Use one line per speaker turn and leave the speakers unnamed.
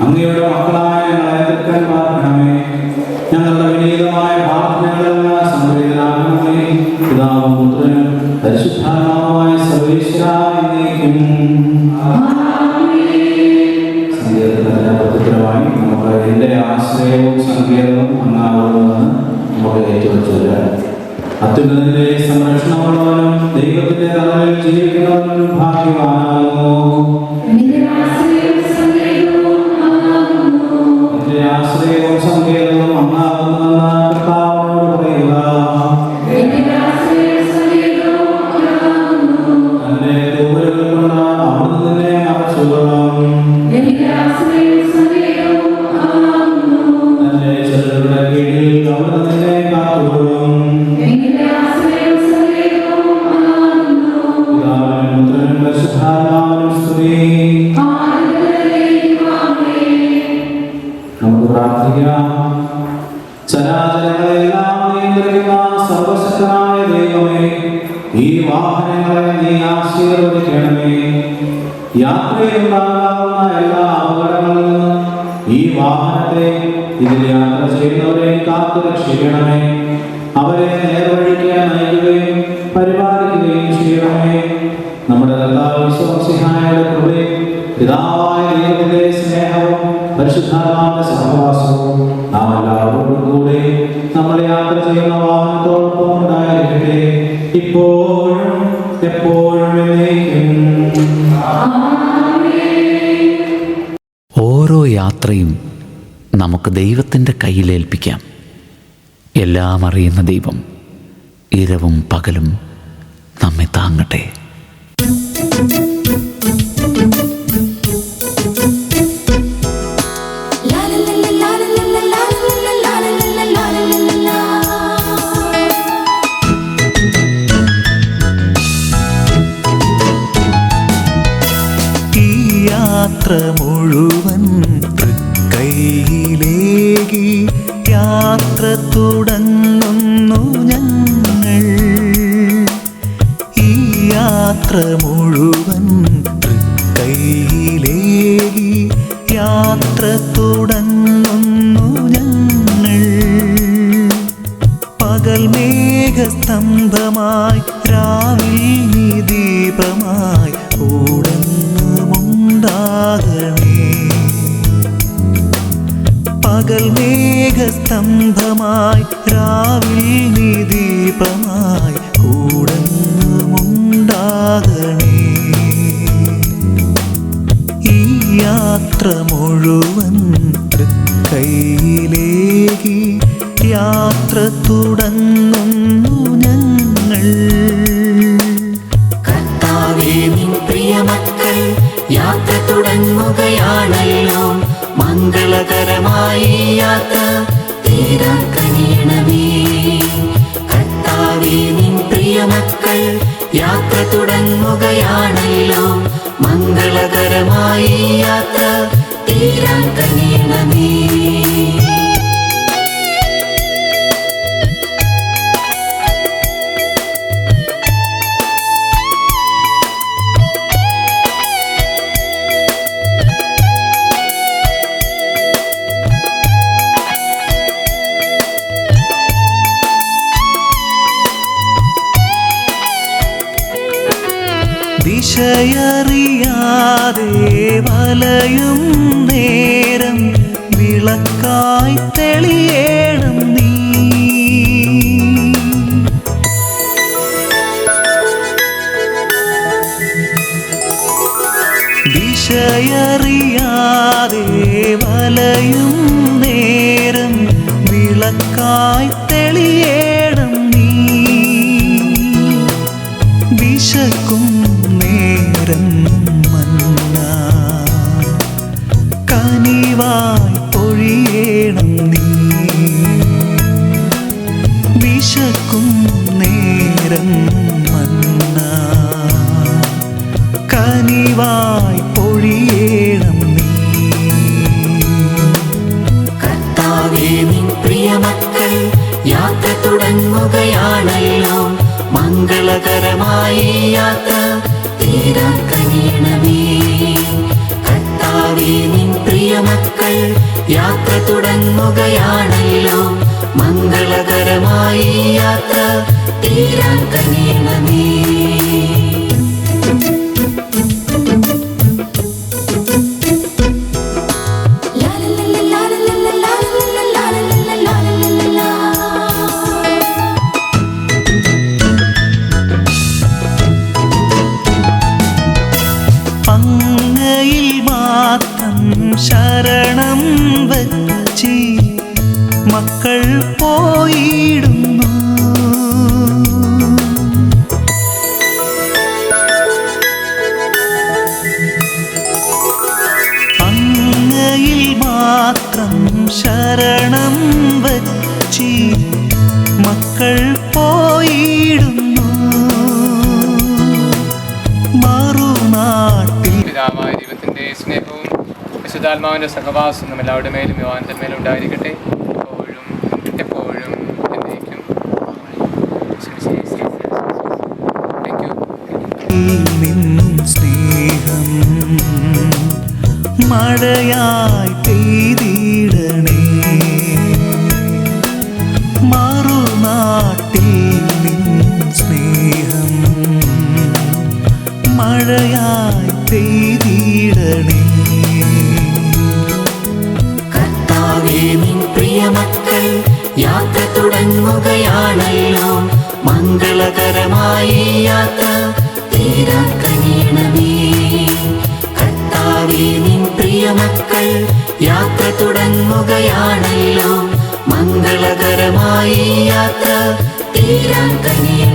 അങ്ങയുടെ മക്കളായ ഞങ്ങളെ എതിർക്കാൻ പാർക്കണമേ. ഞങ്ങളുടെ വിനീതമായ പ്രാർത്ഥനകളെല്ലാം സംഗ്രഹിതനാകണമേ. പിതാവും പുത്രനും പരിശുദ്ധാത്മാവുമായ സർവേശ്വരായ സങ്കീർത്തനപത്രമായി നമുക്ക് എൻ്റെ ആശ്രയവും സങ്കേതവും അങ്ങാവുമെന്ന് നമുക്ക് ഏറ്റുവെച്ചില്ല. അത്യുന്നതിന്റെ സംരക്ഷണമുള്ളവനും ദൈവത്തിന്റെ തലയിൽ ജീവിക്കുന്നവനും ഭാഗ്യവാനാകുന്നു. ആശ്രയവും സങ്കേതവും അങ്ങാകുമെന്ന് കർത്താവിനോട് പറയുക. തന്റെ ദൂരങ്ങൾ കൊണ്ട് അവിടുന്ന് നിന്നെ മറച്ചുകൊള്ളും. തന്റെ ചെറുകളുടെ കീഴിൽ അവിടുന്ന് നിന്നെ കാത്തുകൊള്ളും. പിതാവിനും പുത്രനും പരിശുദ്ധാത്മാവിനും സ്തുതി. നമുക്ക് പ്രാർത്ഥിക്കാം. ചരാചരങ്ങളെല്ലാം നിയന്ത്രിക്കുന്ന സർവശക്തനായ ദൈവമേ, ഈ വാഹനങ്ങളെ നീ ആശീർവദിക്കണമേ. യാത്രയിലുണ്ടാകാവുന്ന എല്ലാ അപകടങ്ങളിൽ നിന്ന് ഈ വാഹനത്തെ ഇതിൽ യാത്ര ചെയ്യുന്നവരെ കാത്തു രക്ഷിക്കണമേ. അവരെ നേർവഴിക്ക് നയിക്കുകയും പരിപാലിക്കുകയും ചെയ്യണമേ. നമ്മുടെ കർത്താവ് യേശുമിശിഹായുടെ കൃപയും പിതാവായ ദൈവത്തിന്റെ സ്നേഹവും പരിശുദ്ധാത്മാവിന്റെ സഹവാസവും നാം എല്ലാവരോടും കൂടെ നമ്മൾ യാത്ര ചെയ്യുന്ന വാഹനത്തോടൊപ്പം ഉണ്ടായിരിക്കട്ടെ, ഇപ്പോഴും എപ്പോഴും എന്നേക്കും.
ഓരോ യാത്രയും നമുക്ക് ദൈവത്തിൻ്റെ കയ്യിലേൽപ്പിക്കാം. എല്ലാം അറിയുന്ന ദൈവം ഇരവും പകലും നമ്മെ താങ്ങട്ടെ.
യാത്ര മുഴുവൻ തൃക്കൈയിലേകി യാത്ര തുടങ്ങുന്നു ഞങ്ങൾ. ഈ യാത്ര മുഴുവൻ തൃക്കൈയിലേകി യാത്ര തുടങ്ങുന്നു ഞങ്ങൾ. പകൽ മേഘസ്തംഭമായി രാവിൽ നീ ദീപമായി കൂടെന്നുമുണ്ടാകണേ. പകൽ മേഘസ്തംഭമായി രാവിൽ നീ ദീപമായി കൂടെന്നുമുണ്ടാകണേ. ഈ യാത്ര മുഴുവൻ തൃക്കൈയിലേകി യാത്ര തുടങ്ങുന്നു ഞങ്ങൾ.
കർത്താവേ, നിൻ പ്രിയമക്കൾ യാത്ര തുടങ്ങുകയാണല്ലോ. മംഗളകരമായി യാത്ര തീരാൻ കനിയണമേ. കർത്താവേ, നിൻ പ്രിയമക്കൾ യാത്ര തുടങ്ങുകയാണല്ലോ. മംഗളകരമായി യാത്ര തീരാൻ കനിയണമേ.
ദിശയറിയാതെ വലയും നേരം വിളക്കായി തെളിയേണം നീ. ദിശയറിയാതെ വലയും നേരം വിളക്കായി തെളിയേണം നീ. വിശക്കും നേരം മന്ന കനിവായി പൊഴിയേണം നീ. വിശക്കും നേരം മന്ന കനിവായി പൊഴിയേണം നീ.
കർത്താവേ, നിൻ പ്രിയമക്കൾ യാത്ര തുടങ്ങുകയാണല്ലോ. മംഗളകരമായി യാത്ര തീരാൻ കനിയണമേ. കർത്താവേ, നിൻ പ്രിയമക്കൾ യാത്ര തുടങ്ങുകയാണല്ലോ. മംഗളകരമായി യാത്ര തീരാൻ കനിയണമേ.
അങ്ങയിൽ മാത്രം ശരണം വച്ചി മക്കൾ പോയിടുന്നു. അങ്ങയിൽ മാത്രം ശരണം വച്ചി മക്കൾ പോയിടുന്നു. മറുനാട്ടിൽ
പിതാവായ ദൈവത്തിൻ്റെ സ്നേഹവും വിശുദ്ധാത്മാവിൻ്റെ സഹവാസം നമ്മൾ എല്ലാവരുടെ മേലും യുവാനത്തിൻ്റെ മേലും ഉണ്ടായിരിക്കട്ടെ, എപ്പോഴും എപ്പോഴും എന്നേക്കും. Thank you.
നിൻ സ്നേഹം മഴയായി പെയ്തിടണേ. മറുനാട്ടിൽ നിൻ സ്നേഹം മഴയായി പെയ്തിടണേ.
കർത്താവേ, നിൻ പ്രിയമക്കൾ യാത്ര തുടങ്ങുകയാണല്ലോ. മംഗളകരമായി യാത്ര തീരാൻ കനിയണമേ. കർത്താവേ, നിൻ പ്രിയമക്കൾ യാത്ര തുടങ്ങുകയാണല്ലോ. മംഗളകരമായി യാത്ര തീരാൻ കനിയണമേ.